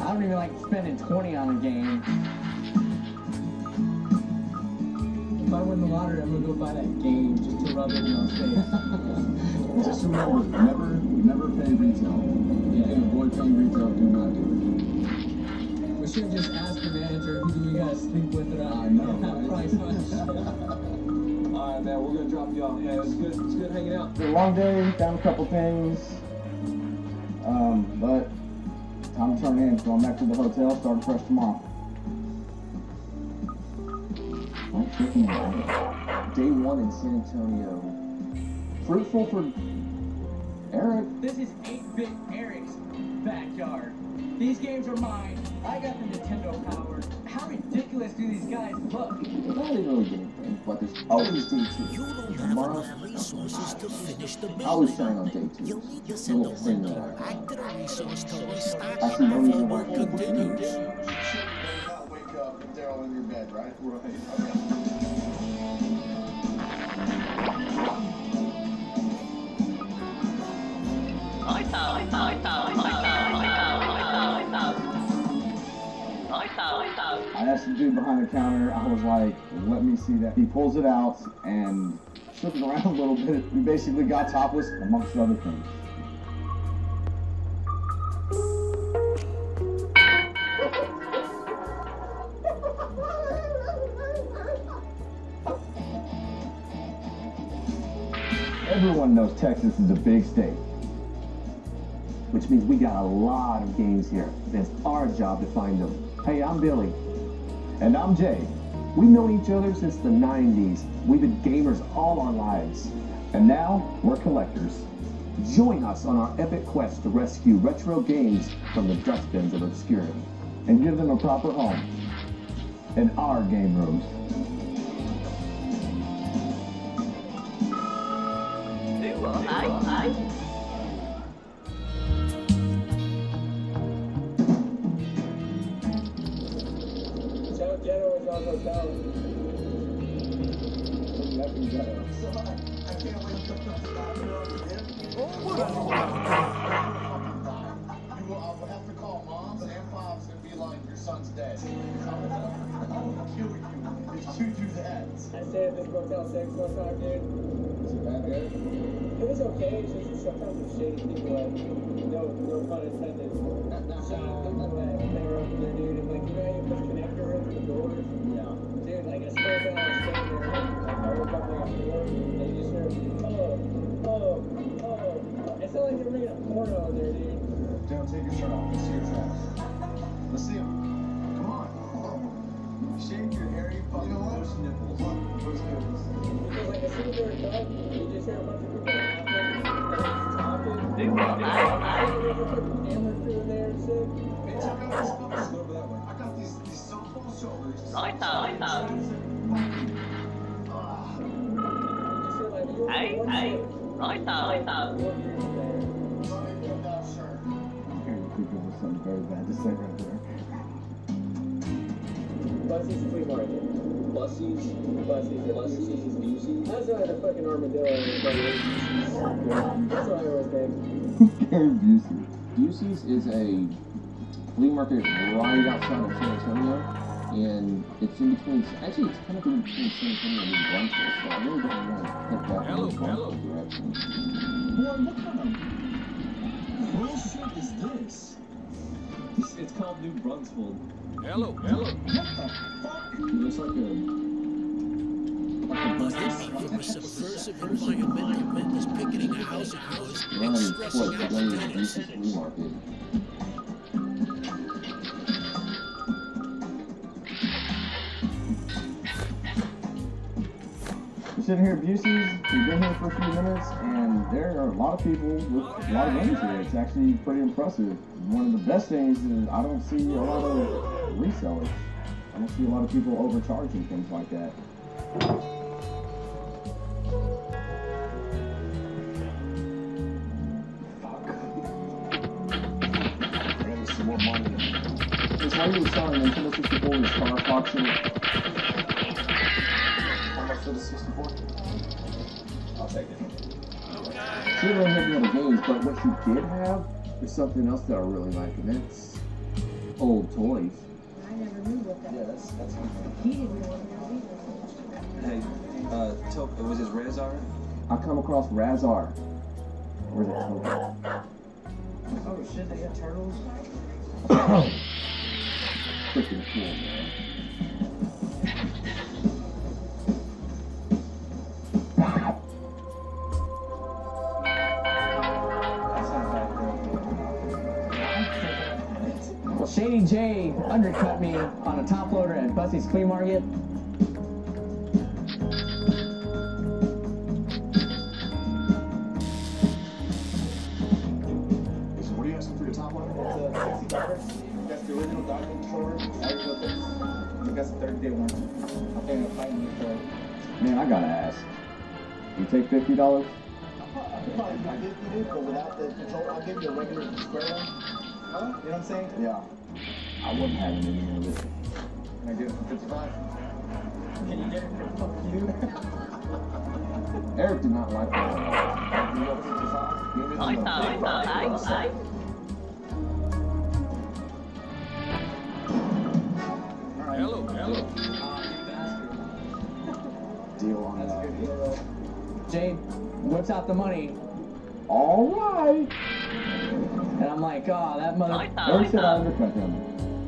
I don't even like spending $20 on a game. If I win the lottery, I'm gonna go buy that game just to rub it in my face. Just remember, never pay retail. You can avoid paying retail, do not do it. We should have just asked the manager, who do you guys sleep with it I know. That price much. Alright, man, we're gonna drop you off. Yeah, it's good hanging out. It's a long day, found a couple things, but time to turn in. Going back to the hotel, starting fresh tomorrow. Day 1 in San Antonio. Fruitful for Eric. This is 8-bit Eric's backyard. These games are mine. I got the Nintendo power. How ridiculous do these guys look? I didn't really get anything, but there's always day 2. You don't have enough resources to finish the business. I was trying on day 2. You'll need to send a active resource to restock Actually, no reason before why work continues. Wake up and they're all in your bed, right? I asked the dude behind the counter. I was like, let me see that. He pulls it out and shook it around a little bit. We basically got topless, amongst other things. Everyone knows Texas is a big state, which means we got a lot of games here. It's our job to find them. Hey, I'm Billy. And I'm Jay. We've known each other since the 90s. We've been gamers all our lives. And now, we're collectors. Join us on our epic quest to rescue retro games from the dustbins of obscurity and give them a proper home in our game rooms. Ghetto is also down. Nothing ghetto. I can't wait to stop it up again. You will have to call moms and pops and be like, your son's dead. I will kill you if you do that. I stayed at this Motel 6 one time, dude. Was it bad there? It was okay, it's just sometimes it's shady people like, no pun intended. Shot people that they were over there, dude, and like, you know how you put a connector into the doors? Yeah. Dude, like, I swear to God, I was standing there, like, I woke up like after work, and you just heard, oh. It's not like they're making a porno in there, dude. Don't take your shirt off. Let's see your trash. Let's see them. Come on. Shake your hairy fucking loose nipples. Loose nipples. Because, like, as soon as they're done, you just hear a bunch of people laughing, and talking. They put camera crew in there and shit. Hey, check out this office over that way. I got these softball shoulders. Right now. Something very bad to say right there. Bussey's Flea Market. Bussey's. That's not a fucking armadillo. That's what I always think. Busey. Busey's is a flea market right outside of San Antonio, and it's in between. Actually, it's kind of in between San Antonio and Brownsville, so I really don't want to head back in the Brownsville direction. Boy, what kind of bullshit is this? It's called New Brunswick. Hello. What the fuck? It's like a Busted me for a subversive environmental picketing a house of yours and stressing out the tenants. Flea market. We're sitting here at Busey's. We've been here for a few minutes, and there are a lot of people with a lot of games here. It's actually pretty impressive. One of the best things is I don't see a lot of resellers. I don't see a lot of people overcharging things like that. Some more money. It's why you were selling Nintendo 64 and Star Fox and How much for the 64? I'll take it. you don't have any other games, but what you did have is something else that I really like, and that's old toys. I never knew what that Yeah, that's something. He didn't know what that was either. Hey, was his Razor? I come across Razar. Where's it? Oh shit, they got turtles? Freaking cool, man. Well, Shady J undercut me on a top loader at Bussey's Flea Market. So what are you asking for your top one? It's $60. That's the original document controller. I guess the 30-day warranty. I'm paying a fine for it. Man, I gotta ask. You take $50? I'll probably do 50, but without the controller, I'll give you a regular square one. Huh? You know what I'm saying? Yeah. I wouldn't have any of it. Can I get it for 55? Can you get it for fuck you? Eric did not like that. You go 55? Give me the Hello. Deal on that. Jade whips out the money. All right. And I'm like, oh, that mother. Eric said I undercut him.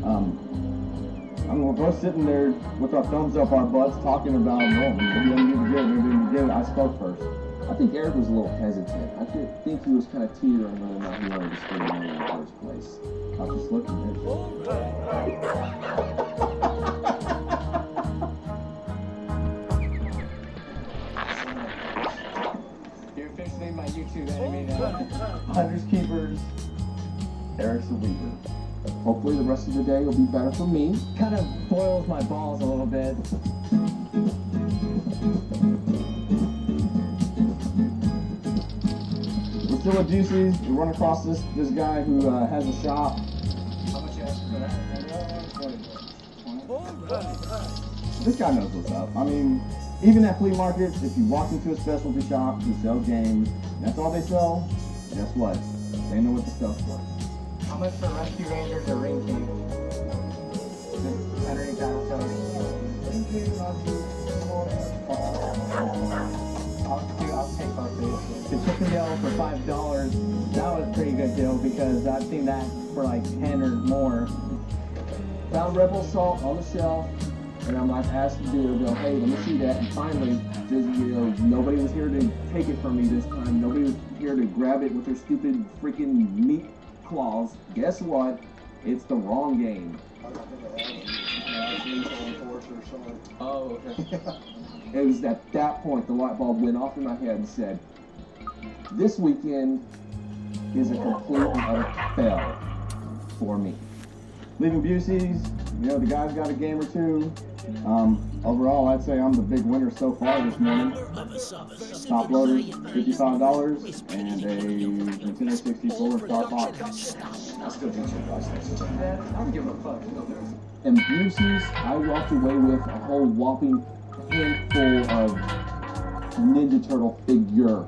I mean, we're both sitting there with our thumbs up our butts talking about, no, maybe I need to get it, maybe I need to get it. I spoke first. I think Eric was a little hesitant. I think he was kind of teetering whether or not he wanted to spend money in the first place. I was just looking at You're officially my YouTube enemy now. Hunters Keepers, Eric's a weaver. Hopefully the rest of the day will be better for me. Kind of boils my balls a little bit. We're still at Juicy's. We run across this guy who has a shop. How much you ask for that? This guy knows what's up. I mean, even at flea markets, if you walk into a specialty shop who sells games, that's all they sell, guess what? They know what the stuff's for. How much for Rescue Rangers or Ring King? Underneath that, I'll tell you. Ring King, I'll take both these. The Chippendale for $5, that was a pretty good deal because I've seen that for like 10 or more. Found Rebel Salt on the shelf, and I'm like, asked the dude, go, hey, let me see that. And finally, just, nobody was here to take it from me this time. Nobody was here to grab it with their stupid freaking meat claws. Guess what? It's the wrong game. Oh, okay. It was at that point the light bulb went off in my head and said, this weekend is a complete and utter fail for me. Leaving Busey's, the guy's got a game or two. Overall, I'd say I'm the big winner so far this morning. Top loader, $55, and a Nintendo 64 Star Fox. I'll still do $2 next time. I don't give a fuck. And Busey's, I walked away with a whole whopping handful of Ninja Turtle figure.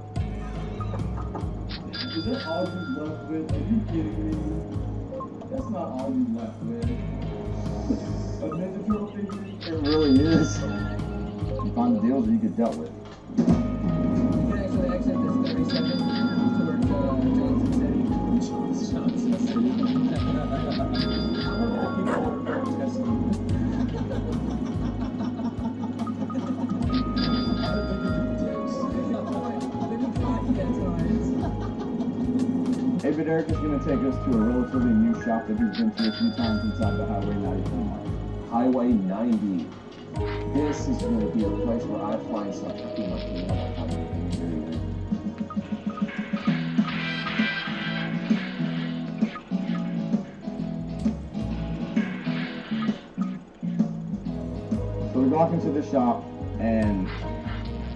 Is that all you left with? Are you kidding me? That's not all you left with. A Ninja Turtle figure? It really is. You find the deals that you get dealt with. You can actually exit this 37 towards Johnson City. Hey, but Eric is going to take us to a relatively new shop that he's been to a few times inside the Highway 90 market. Highway 90. This is going to be a place where I find something too much to So we walk into the shop and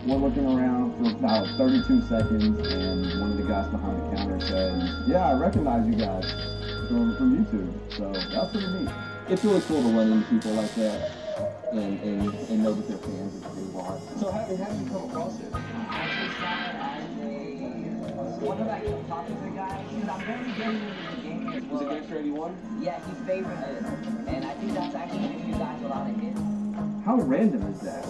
we're looking around for about 32 seconds and one of the guys behind the counter says, yeah, I recognize you guys from YouTube. So that's pretty neat. It's really cool to run into people like that and know that they're fans of who you are. So how did you come across it? I just started as one of like the popular guys. I'm very getting into the game as well. Was it Gangster 81? Yeah, he's favorite it. And I think that's actually what you guys a lot of hits. How random is that?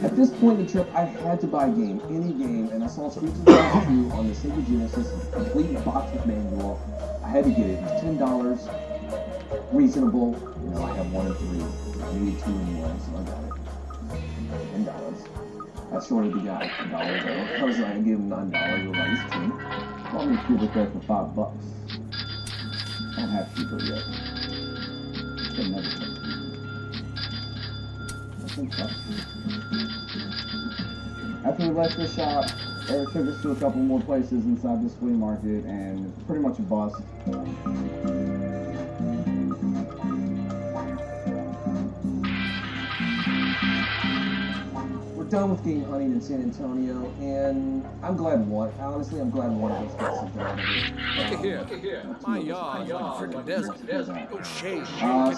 At this point in the trip, I had to buy a game, any game, and I saw Streets of Rage 2 on the Sega Genesis, complete box with manual. I had to get it. It was $10, reasonable. I have 1 and 3. I needed 2 and 1, so I got it. $10. I shorted the guy $1 though. I was like, I gave him $9, or like, it's 10. Bought me a Cuba there for $5. I don't have Cuba yet. It's never touched. After we left the shop, Eric took us to a couple more places inside this flea market, and it's pretty much a bust. We're done with game hunting in San Antonio, and I'm glad one of us gets something out of it. Look at here. My yard is like a freaking desert. No shade.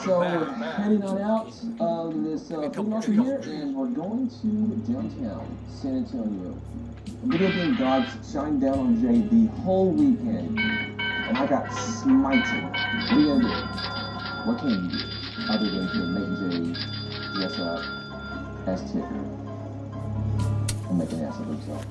So we're heading on out of this flea market here, and we're going to downtown San Antonio. Video game gods shined down on Jay the whole weekend, and I got smited. What are you gonna do? What can you do other than to make Jay dress up as Tigger and make an ass of himself?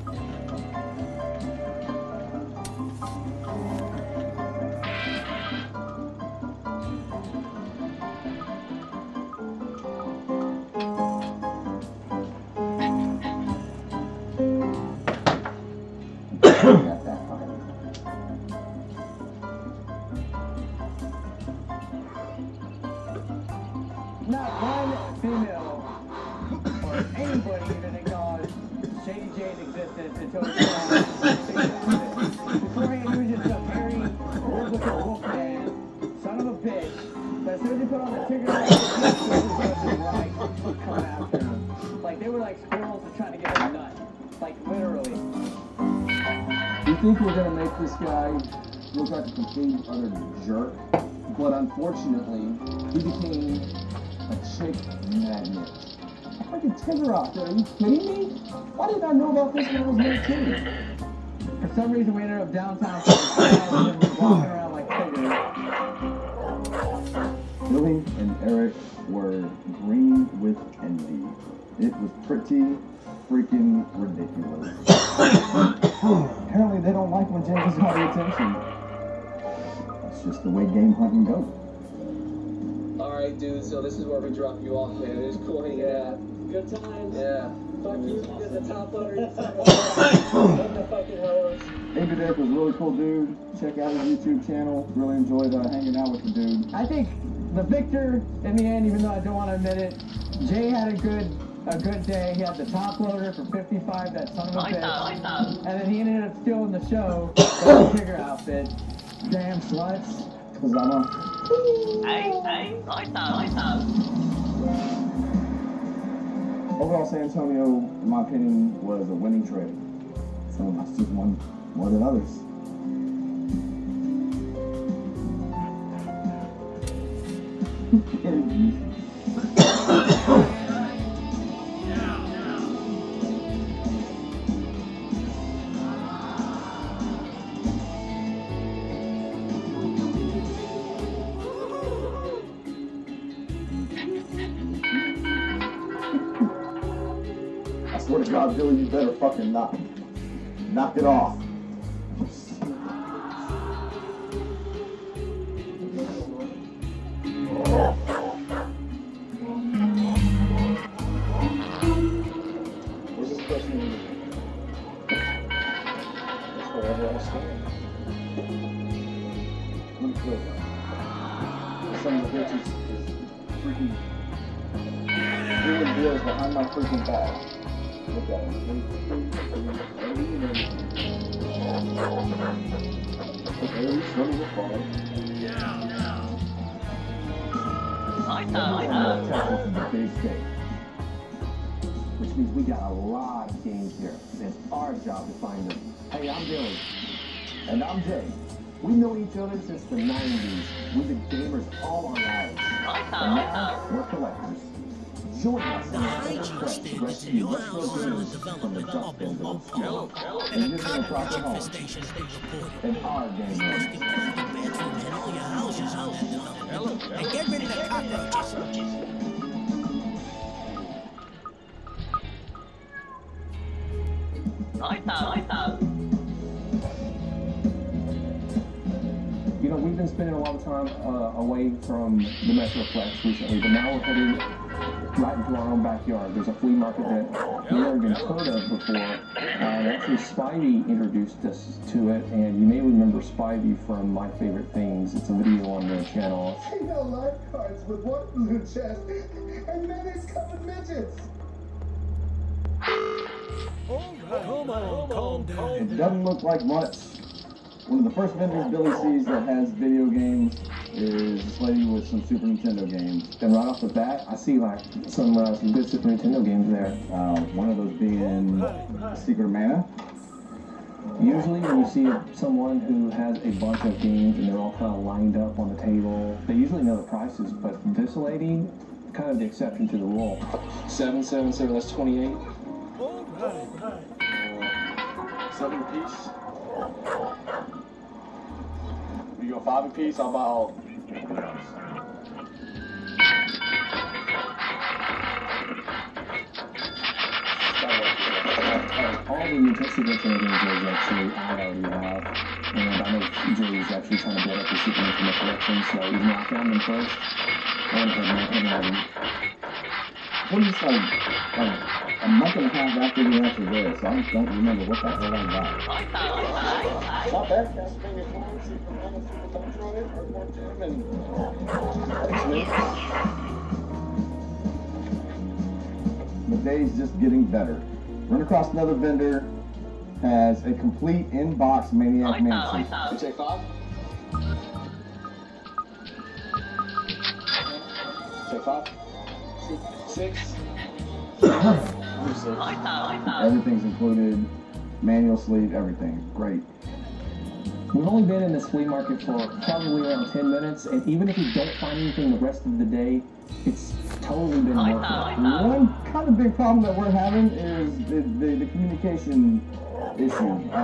Got that fine. Not one female or anybody even acknowledged Shady J's existence until he put on a big outfit. Beforehand, he was just a hairy, old-looking wolf man, son of a bitch. But as soon as he put on the Tigger outfit, he was like coming after him. Like they were like squirrels and trying to get him nut. Like literally. You think we're gonna make this guy look like a complete utter jerk? But unfortunately, he became a chick magnet. A fucking Tigger out there, are you kidding me? Why didn't I know about this when I was 19? For some reason, we ended up downtown and walking around like Tigger. Billy and Eric were green with envy. It was pretty freaking ridiculous. Apparently they don't like when Jay gets all the attention. That's just the way game hunting goes. Alright, dude, so this is where we drop you off, man. It was cool hanging out. Good times? Yeah. Fuck you, you're the top loader, you fucking the fucking hose. David Eric was a really cool dude. Check out his YouTube channel. Really enjoyed hanging out with the dude. I think the victor, in the end, even though I don't want to admit it, Jay had a good day. He had the top loader for 55, that son of a bitch. And then he ended up stealing the show with the Tigger outfit. Damn sluts. Cause I'm a... Overall, San Antonio, in my opinion, was a winning trade. Some of us just won more than others. I swear to God, Billy, you better fucking knock it off. Where's this person? That's wherever I stand. Let me kill them. Some of the bitches is freaking doing deals behind my freaking back. Look at him. Okay, swimming with ball. I know. Texas is a big state. Which means we got a lot of games here. It's our job to find them. Hey, I'm Billy. And I'm Jay. We know each other since the 90s. We've been gamers all our lives. And now, we're collectors. Join us in our quest to rescue retro games from the dustbins of obscurity. And this is a proper home. And our game rooms. And get rid of the cockroaches. You know, we've been spending a lot of time away from the Metroplex recently, but now we're heading right into our own backyard. There's a flea market that we never even heard of before. Actually, Spivey introduced us to it, and you may remember Spivey from My Favorite Things. It's a video on their channel. See no lifeguards with one blue chest, and then it's covered midgets. Come on, calm down. It doesn't look like much. One of the first vendors Billy sees that has video games is this lady with some Super Nintendo games. And right off the bat, I see like some good Super Nintendo games there. One of those being Secret of Mana. Usually when you see someone who has a bunch of games and they're all kind of lined up on the table, they usually know the prices, but this lady, kind of the exception to the rule. 777, that's 28. 7 apiece. You go 5 apiece, I'll buy all. All the Nintendo Super Nintendo games actually I already have, and I know Jay's actually trying to build up his Super Nintendo collection, so even though I found them first, I went ahead and had them. What is like a month and a half after we actually read, so I just don't remember what the hell I got. Not bad, Castlevania 4, Super Metroid, Earthworm Jim, and The day's just getting better. Run across another vendor, has a complete in-box Maniac Mansion. You say 5? Say 5? 6? Everything's included, manual sleeve, everything. Great. We've only been in this flea market for probably around 10 minutes, and even if we don't find anything the rest of the day, it's totally been worth it. One kind of big problem that we're having is the communication issue. A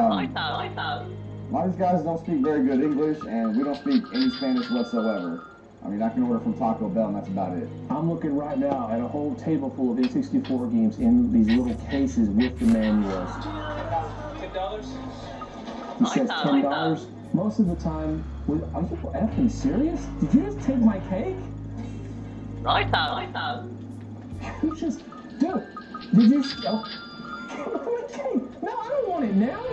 lot of these guys don't speak very good English, and we don't speak any Spanish whatsoever. I mean, I can order from Taco Bell, and that's about it. I'm looking right now at a whole table full of N64 games in these little cases with the manuals. $10? He says $10. Most of the time, are you effing serious? Did you just take my cake? You just, dude, did you, oh, my cake? No, I don't want it now.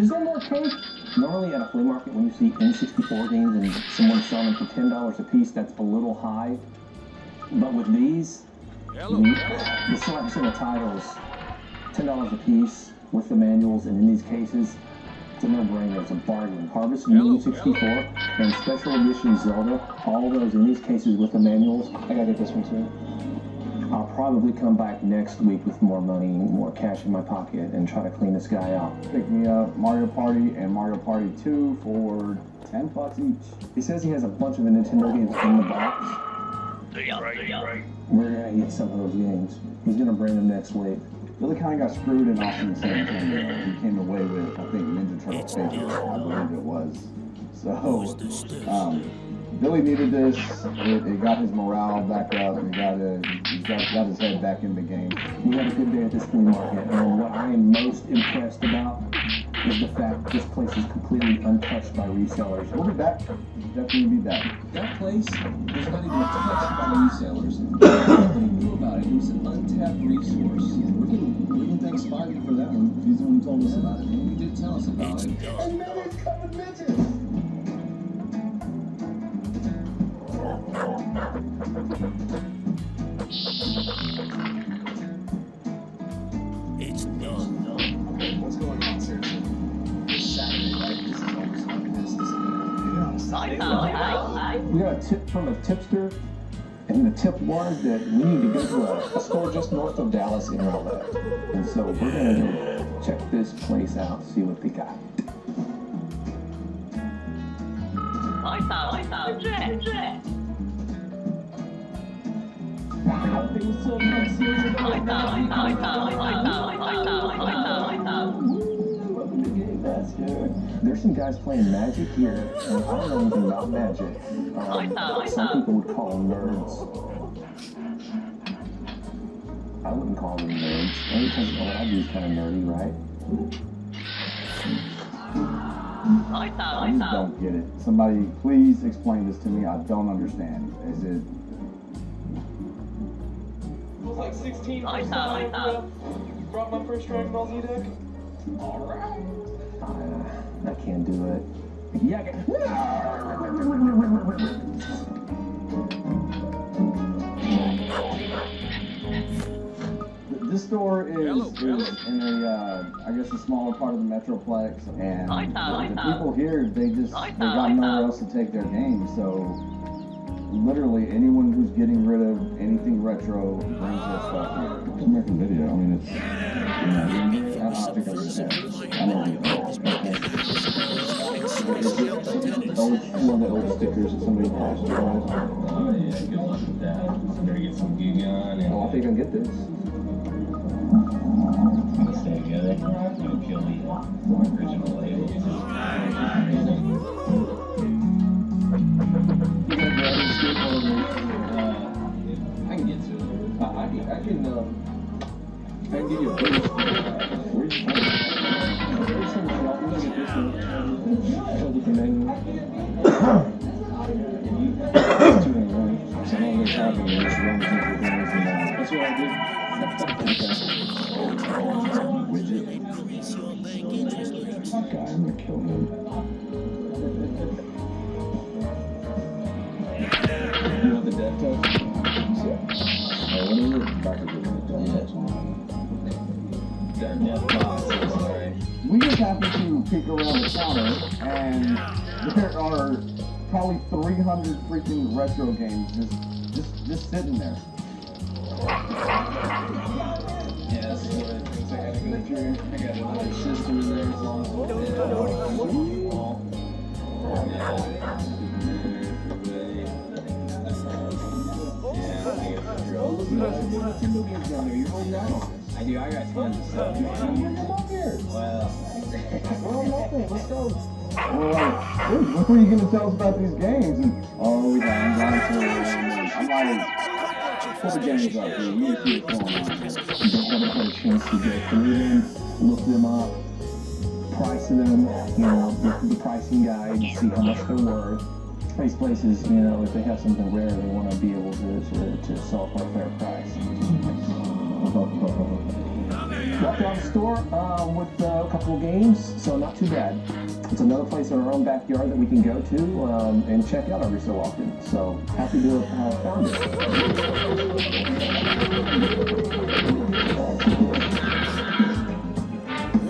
Is there more cake? Normally at a flea market, when you see N64 games and someone's selling them for $10 a piece, that's a little high. But with these, the selection of titles, $10 a piece with the manuals, and in these cases, it's a no-brainer. It's a bargain. Harvest Moon 64 and Special Edition Zelda, all those in these cases with the manuals. I gotta get this one too. I'll probably come back next week with more money, more cash in my pocket, and try to clean this guy out. Pick me up Mario Party and Mario Party 2 for $10 each. He says he has a bunch of the Nintendo games in the box. We're gonna get some of those games. He's gonna bring them next week. Billy kind of got screwed in Austin San Antonio. He came away with, I think, Ninja Turtle Figure, I believe it was. So, Billy needed this. It got his morale back up. He got his head back in the game. We had a good day at this flea market, and what I am most impressed about is the fact this place is completely untouched by resellers. We'll be back. Definitely be back. That place was not even touched by resellers. Nobody knew about it. It was an untapped resource. We can thank Spivey for that one. He's the one who told us about it. He did tell us about it. And now it's coming midgets! It's done. What's going on, seriously? It's Saturday, right? This is almost like this. We got a tip from a tipster, and the tip was that we need to go to a store just north of Dallas in Rowlett. And so we're going to check this place out, see what they got. There's some guys playing Magic here, and I don't know anything about Magic. Some people would call them nerds. I wouldn't call them nerds. Only because what I do is kind of nerdy, right? I just don't get it. Somebody, please explain this to me. I don't understand. Is it... It was like 16%. You brought my first Dragon Ball Z deck? Alright. I can't do it. Yeah, This store is in a, I guess, a smaller part of the Metroplex, and the people here, they got nowhere else to take their games, so literally anyone who's getting rid of anything retro brings their stuff here. It's American Video. I mean, it's, I think I just said, I know one of the old stickers that somebody passed around. Oh, yeah, good luck with that. Better get some gig on. Oh, I think I can get this. Stay together. You'll kill the original label. Is that you a boost. Where's some shelf? I'm gonna get this one. Totally different menu. It's 2 in a row. So I'm always happy when this runs into things and that's what I do. Widget. God, I'm gonna kill him. You want the dev touch? What is it? Back to the We just happened to peek around the counter, and there are probably 300 freaking retro games just sitting there. Yeah, that's one of the things I gotta go through. I got another system in there as long as I do, I got tons of stuff. Wow. Well, nothing. Let's go. Dude, what were you going to tell us about these games? And, oh, we got dinosaurs. I'm like, pull the games up, dude. You need to see what's going on. You don't have a chance to go through them, look them up, price them, you know, look at the pricing guide, see how much they're worth. These places, you know, if they have something rare, they want to be able to sell for a fair price. Walked around the store with a couple of games, so not too bad. It's another place in our own backyard that we can go to and check out every so often. So happy to have found it.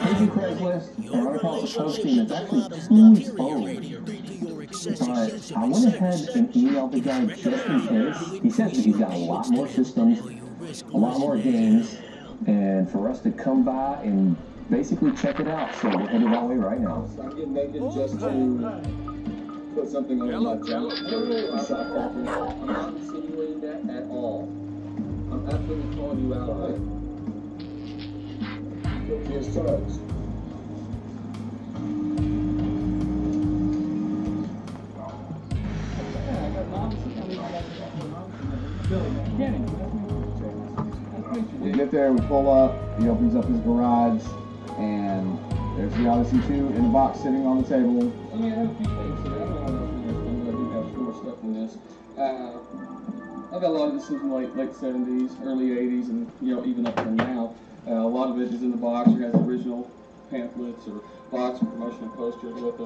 Thank you, Craigslist. Our article is posting. It's actually 2 weeks old. But I went ahead and emailed the guy just in case. He says that he's got a lot more systems, a lot more games, and for us to come by and basically check it out. So we're headed that way right now. I'm getting naked just to put something on my junk. I'm not insinuating that at all. I'm absolutely calling you out on it. Guilty as charged. We get there, we pull up, he opens up his garage, and there's the Odyssey 2 in the box sitting on the table. I mean, I have a few things here. I don't know if you guys know, but I do have more stuff than this. I've got a lot of this from late 70s, early 80s, and even up to now. A lot of it is in the box or has original pamphlets or box and promotional posters with them.